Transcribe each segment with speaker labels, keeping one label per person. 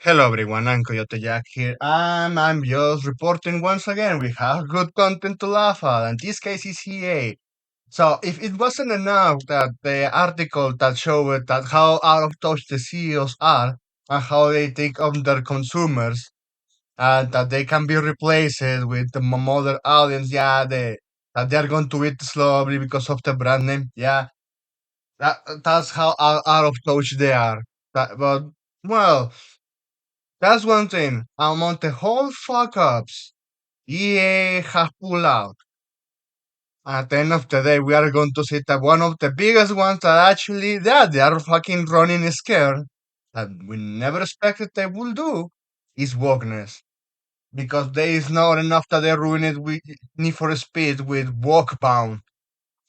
Speaker 1: Hello everyone, I'm Coyote Jack here, and I'm just reporting once again. We have good content to laugh at, and this case is EA. So if it wasn't enough that the article that showed that how out of touch the CEOs are and how they take on their consumers and that they can be replaced with the mother audience, that they're going to eat slowly because of the brand name, that's how out of touch they are. But well, that's one thing. Among the whole fuck ups EA have pulled out. At the end of the day, we are going to see that one of the biggest ones that actually, yeah, they are fucking running scared, that we never expected they will do, is wokeness. Because there is not enough that they ruin it with Need for Speed with Walkbound,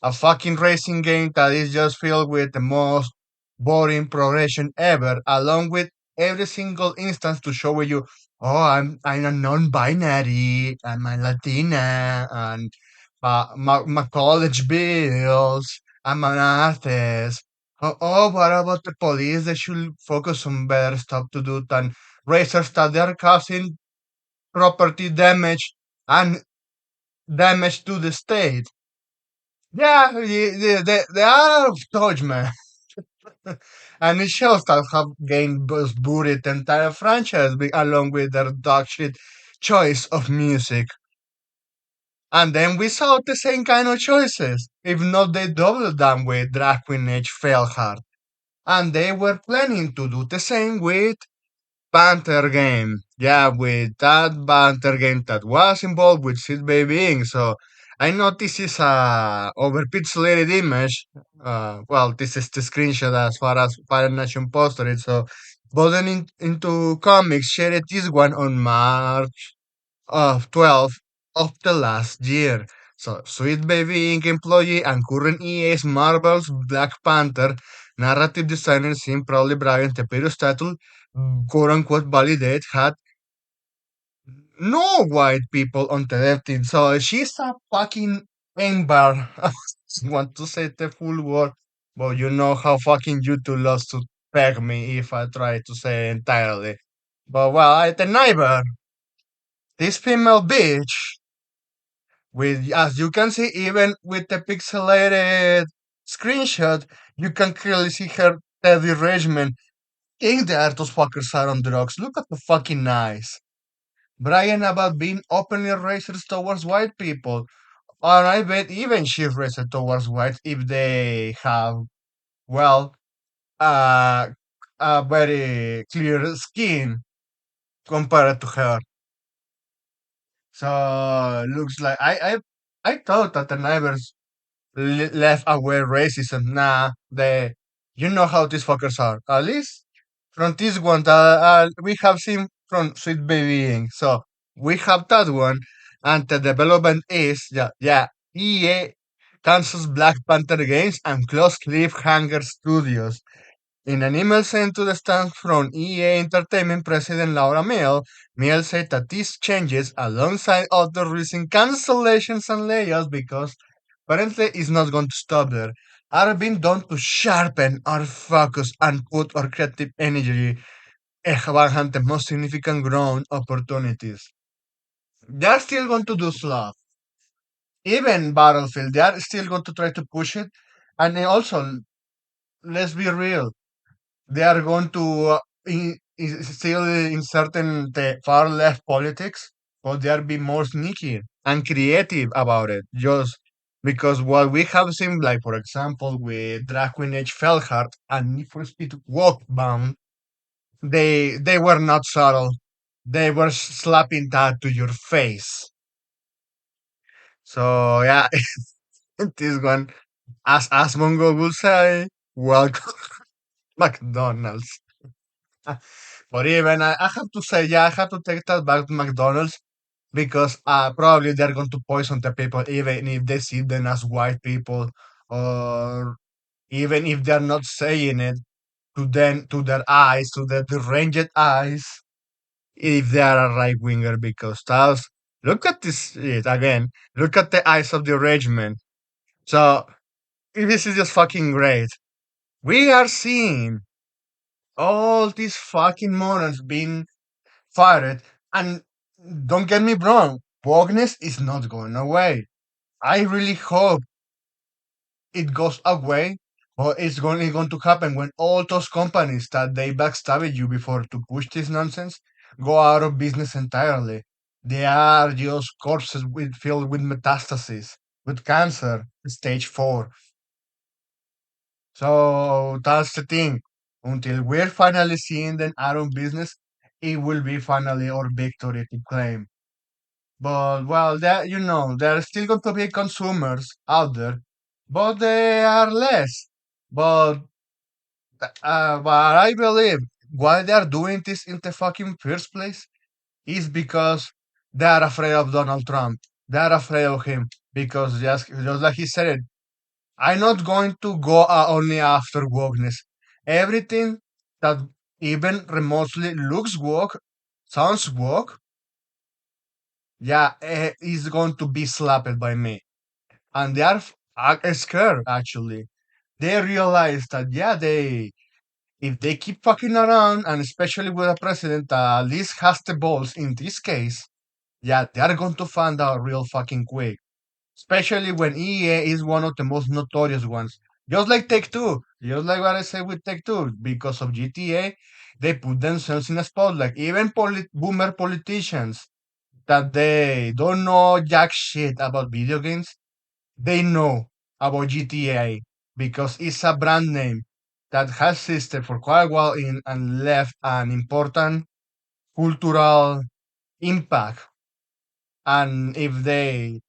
Speaker 1: a fucking racing game that is just filled with the most boring progression ever, along with every single instance to show you, oh, I'm a non-binary, I'm a Latina, and my college bills, I'm an artist. What about the police? They should focus on better stuff to do than racers that they're causing property damage and damage to the state. Yeah, they are out of touch, man. And it shows that have gained booted the entire franchise along with their dog shit choice of music. And then we saw the same kind of choices, if not they doubled them with Drag Queen Age Fell Hard. And they were planning to do the same with Panther game. Yeah, with that Panther game that was involved with Sid Baby Inc. So I know this is a overpixelated image. Well, this is the screenshot as far as Fire Nation posted it. So, but then into comics, shared this one on March of 12th of the last year. So, Sweet Baby Inc. employee and current EA's Marvel's Black Panther narrative designer seemed proudly bragging the previous title, quote unquote, validate had no white people on the dev team. So she's a fucking ember. I want to say the full word, but you know how fucking YouTube loves to peg me if I try to say it entirely. But well, I the neighbor, this female bitch, with as you can see, even with the pixelated screenshot, you can clearly see her Teddy regimen. Think that those fuckers are on drugs. Look at the fucking eyes. Bragging about being openly racist towards white people. Or I bet even she's racist towards whites if they have, well, uh, a very clear skin compared to her. So looks like I thought that the neighbors left away racism. Nah, you know how these fuckers are. At least from this one that we have seen from Sweet Baby Inc. So we have that one, and the development is EA cancels Black Panther games and close Cliffhanger Studios. In an email sent to the staff from EA Entertainment President Laura Miel said that these changes, alongside other recent cancellations and layoffs, because apparently it's not going to stop there, are being done to sharpen our focus and put our creative energy behind the most significant growth opportunities. They're still going to do stuff. Even Battlefield, they are still going to try to push it. And also, let's be real, they are going to still insert in the far left politics, but they are being more sneaky and creative about it. Just because what we have seen, like for example, with Drag Queen Age Felhart and Need for Speed Walkbound, they were not subtle. They were slapping that to your face. So yeah, this one, as Mongo will say, welcome McDonald's. But even I have to say, yeah, I have to take that back to McDonald's because probably they're going to poison the people, even if they see them as white people, or even if they're not saying it to them, to their eyes, to their deranged eyes, if they are a right winger. Because that's look at this it again. Look at the eyes of the regiment. So this is just fucking great. We are seeing All these fucking morons being fired. And don't get me wrong, wokeness is not going away. I really hope it goes away, but it's going to happen when all those companies that they backstabbed you before to push this nonsense go out of business entirely. They are just corpses filled with metastases, with cancer, stage 4. So that's the thing. Until we're finally seeing them out of business, it will be finally our victory to claim. But well, that there are still going to be consumers out there, but they are less. But what I believe why they are doing this in the fucking first place is because they are afraid of Donald Trump. They are afraid of him because just like he said it, I'm not going to go only after wokeness. Everything that even remotely looks woke, sounds woke, yeah, is going to be slapped by me. And they are scared, actually. They realize that, yeah, if they keep fucking around, and especially with a president that at least has the balls in this case, yeah, they are going to find out real fucking quick. Especially when EA is one of the most notorious ones. Just like Take Two, just like what I said with Take Two, because of GTA, they put themselves in a spotlight. Even boomer politicians that they don't know jack shit about video games, they know about GTA because it's a brand name that has existed for quite a while and left an important cultural impact. And if they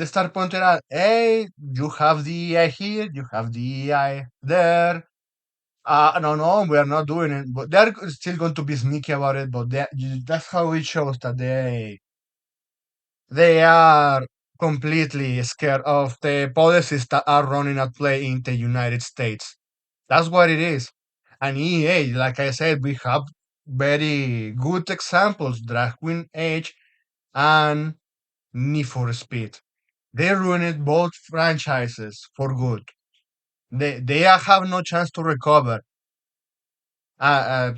Speaker 1: start pointing out, hey, you have the EI here, you have the EI there. No, no, we are not doing it. But they're still going to be sneaky about it. But that's how it shows that they are completely scared of the policies that are running at play in the United States. That's what it is. And EA, like I said, we have very good examples, Drag Queen Age and Need for Speed. They ruined both franchises for good. They have no chance to recover.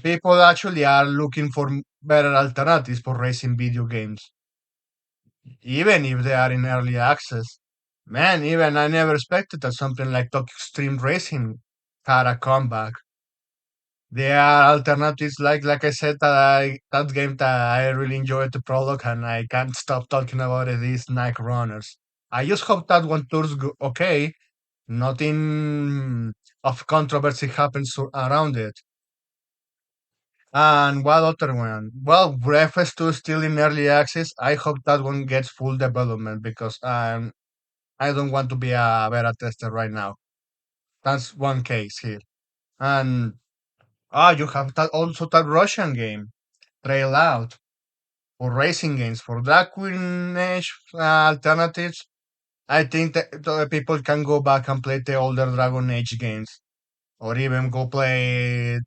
Speaker 1: People actually are looking for better alternatives for racing video games, even if they are in early access. Man, even I never expected that something like Tokyo Extreme Racing had a comeback. There are alternatives like I said that game that I really enjoyed the prologue and I can't stop talking about it is Night Runners. I just hope that one turns okay. Nothing of controversy happens around it. And what other one? Well, Breakfast 2 is still in early access. I hope that one gets full development because I don't want to be a beta tester right now. That's one case here. And you have also that Russian game, Trail Out, for racing games, for Drag Queen Age alternatives. I think that the people can go back and play the older Dragon Age games, or even go play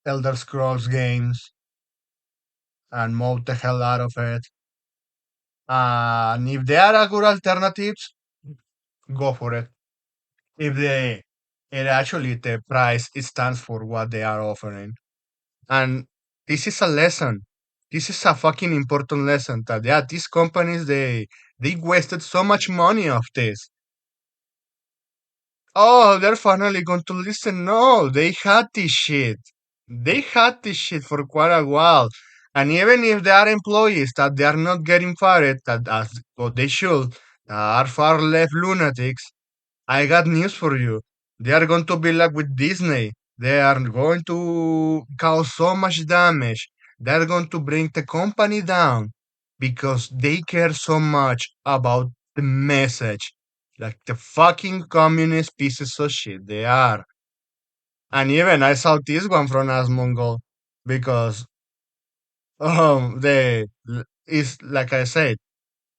Speaker 1: Elder Scrolls games and mod the hell out of it. And if there are good alternatives, go for it. If it actually the price it stands for what they are offering. And this is a lesson. This is a fucking important lesson that yeah, these companies they wasted so much money of this. Oh, they're finally going to listen. No, they had this shit. They had this shit for quite a while. And even if they are employees that they are not getting fired, that as what they should, are far left lunatics, I got news for you. They are going to be like with Disney. They are going to cause so much damage. They're going to bring the company down because they care so much about the message. Like the fucking communist pieces of shit they are. And even I saw this one from Asmongold because they is like I said,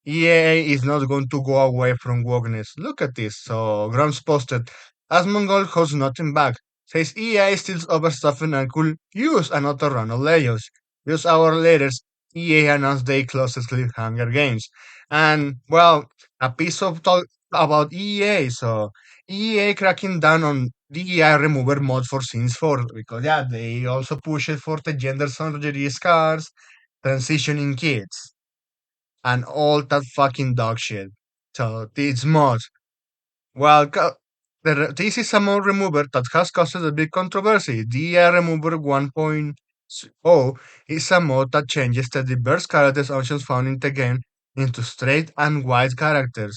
Speaker 1: EA is not going to go away from wokeness. Look at this. So Grumps posted, as Mongol holds nothing back, says EA still overstuffing and could use another run of layoffs. Just hours later, EA announced they closed Cliffhanger Games. And, well, a piece of talk about EA. So EA cracking down on DEI remover mod for Sims 4 because yeah, they also push it for the gender surgery scars, transitioning kids, and all that fucking dog shit. So these mods, well, this is a mod remover that has caused a big controversy. DEI remover 1.0 is a mod that changes the diverse characters options found in the game into straight and white characters.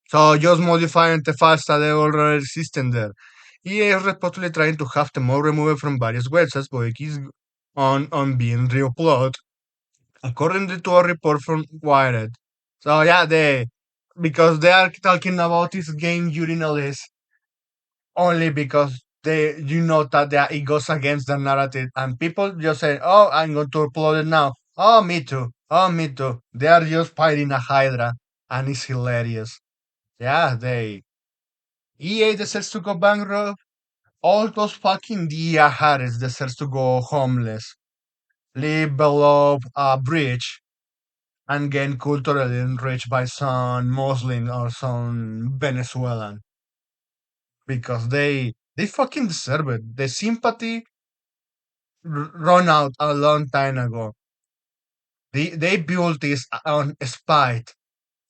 Speaker 1: So just modifying the files that are already existing there. EA is reportedly trying to have the mod removed from various websites, but it is on being re-uploaded, according to a report from Wired. So yeah, because they are talking about this game urinals only because it goes against the narrative, and people just say, "Oh, I'm going to upload it now." Oh, me too. Oh, me too. They are just fighting a hydra, and it's hilarious. Yeah, EA deserves to go bankrupt. All those fucking DEA Harris deserves to go homeless, live below a bridge, and get culturally enriched by some Muslim or some Venezuelan because they fucking deserve it. The sympathy run out a long time ago. They built this on spite,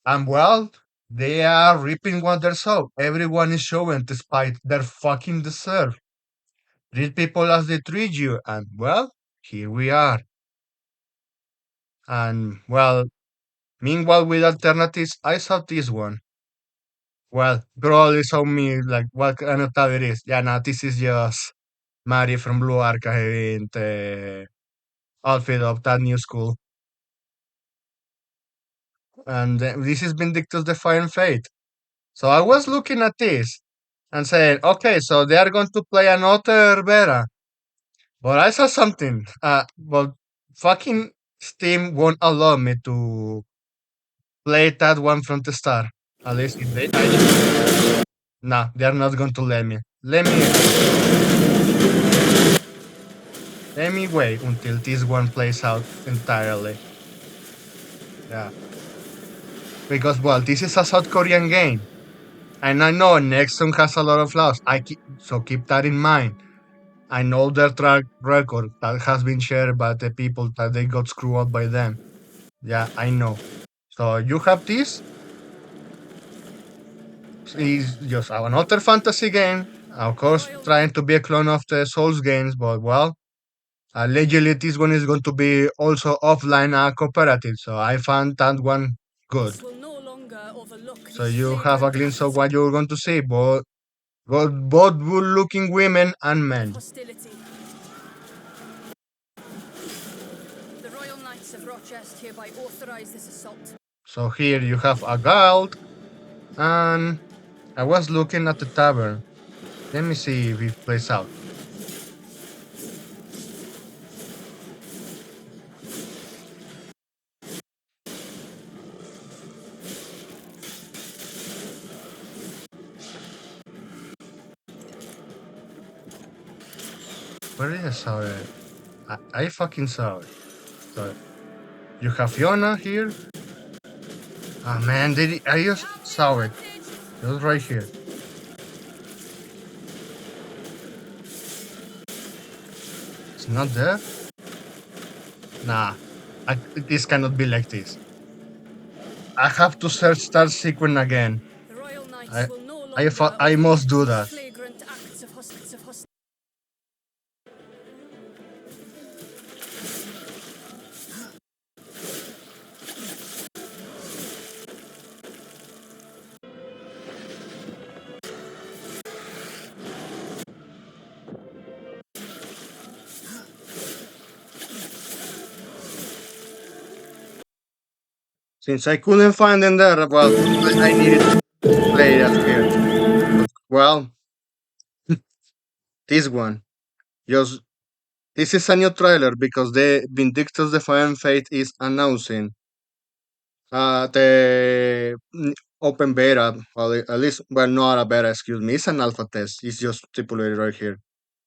Speaker 1: and well, they are reaping what they sow. Everyone is showing despite their fucking deserve. Treat people as they treat you, and well, here we are. And well, meanwhile, with alternatives, I saw this one. Well, probably saw me like what kind of type it is. Yeah, no, this is just Mari from Blue Archive in the outfit of that new school. And this is Vindictus Defying Fate. So I was looking at this and saying, okay, so they are going to play another beta. But I saw something. But fucking Steam won't allow me to play that one from the start. At least if nah, they are not going to let me. Let me wait until this one plays out entirely. Yeah, because well, this is a South Korean game, and I know Nexon has a lot of flaws. So keep that in mind. I know their track record that has been shared by the people that they got screwed up by them. Yeah, I know. So you have this is just another fantasy game. Of course, trying to be a clone of the Souls games, but well, allegedly this one is going to be also offline cooperative. So I found that one good.
Speaker 2: This will no longer overlook
Speaker 1: So
Speaker 2: these
Speaker 1: you have a
Speaker 2: flagrant
Speaker 1: glimpse
Speaker 2: acts
Speaker 1: of what you're going to see, both good-looking women and
Speaker 2: of
Speaker 1: men.
Speaker 2: hostility. The Royal Knights of Rochester hereby authorize this assault.
Speaker 1: So here you have a guild, and I was looking at the tavern. Let me see if it plays out. Where did I saw it? I fucking saw it. So you have Fiona here. Ah man, I just saw it. It was right here. It's not there. Nah, this cannot be like this. I have to search Star Sequence again.
Speaker 2: The Royal Knights
Speaker 1: I
Speaker 2: will no
Speaker 1: I
Speaker 2: longer
Speaker 1: I
Speaker 2: overlook
Speaker 1: must do
Speaker 2: these
Speaker 1: that.
Speaker 2: flagrant acts of hostility.
Speaker 1: Since I couldn't find them there, well, I needed to play that here. But well, this one. Just this is a new trailer because the Vindictus Defiant Fate is announcing the open beta, well, at least, well, not a beta, excuse me, it's an alpha test. It's just stipulated right here.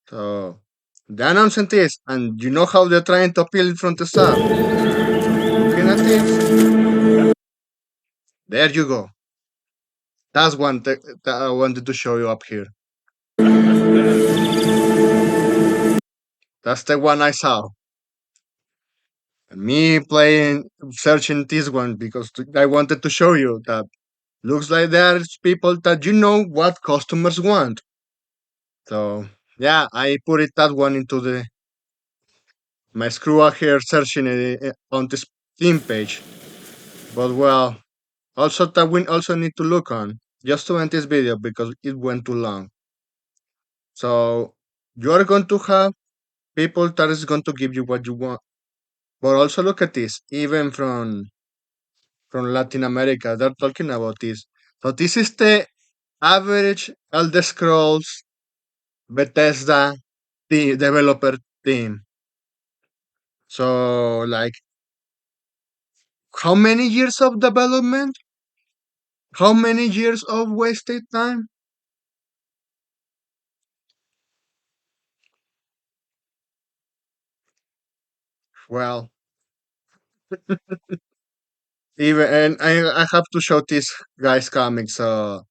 Speaker 1: So they announcing this, and you know how they're trying to appeal it from the start. Looking at this, there you go. That's one that I wanted to show you up here. That's the one I saw. And me playing, searching this one because I wanted to show you that looks like there's people that you know what customers want. So yeah, I put it that one into the my screw here searching it on this theme page. But well, also that we also need to look on just to end this video because it went too long. So you are going to have people that is going to give you what you want. But also look at this, even from Latin America, they're talking about this. So this is the average Elder Scrolls Bethesda developer team. So like how many years of development? How many years of wasted time? Well, even and I have to show this guy's comic. So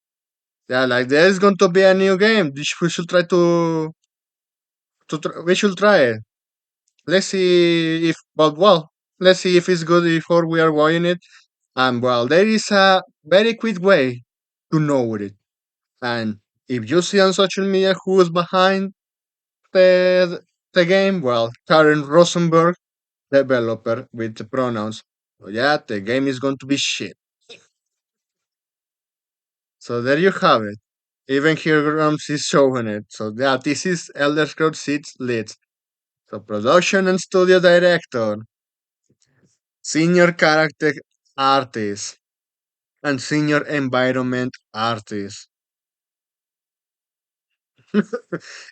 Speaker 1: yeah, like there's going to be a new game. We should try we should try it. Let's see if but well, let's see if it's good before we are buying it. And well, there is a very quick way to know it. And if you see on social media who is behind the the game, well, Karen Rosenberg, developer with the pronouns. So yeah, the game is going to be shit. So there you have it. Even here Grams is showing it. So yeah, this is Elder Scrolls 6 leads. So production and studio director, senior character artist, and senior environment artist.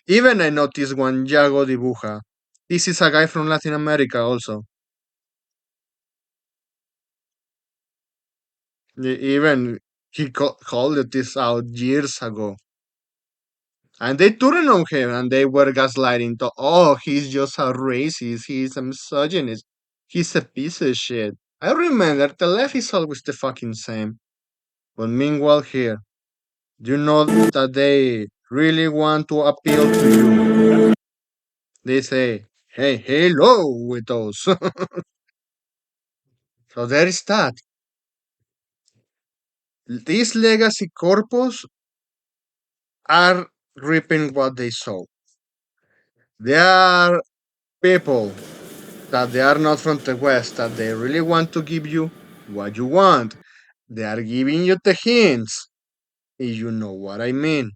Speaker 1: Even I noticed one Yago Dibuja. This is a guy from Latin America also. Even he called this out years ago. And they turned on him and they were gaslighting to, oh, he's just a racist, he's a misogynist, he's a piece of shit. I remember the left is always the fucking same. But meanwhile here, you know that they really want to appeal to you. They say, hey, hello with us. So there is that. These legacy corpus are reaping what they sow. They are people that they are not from the West, that they really want to give you what you want. They are giving you the hints, if you know what I mean.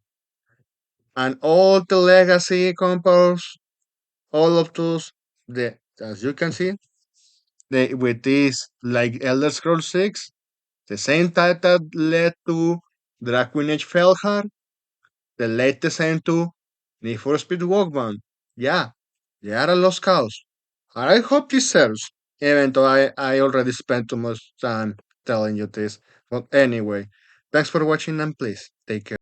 Speaker 1: And all the legacy compounds, all of those, as you can see, with this, like Elder Scrolls 6, the same type that led to Dragon Age Felhar, the latest into Need for Speed Walkman. Yeah, they are a lost cause. And I hope this serves, even though I already spent too much time telling you this. But anyway, thanks for watching and please take care.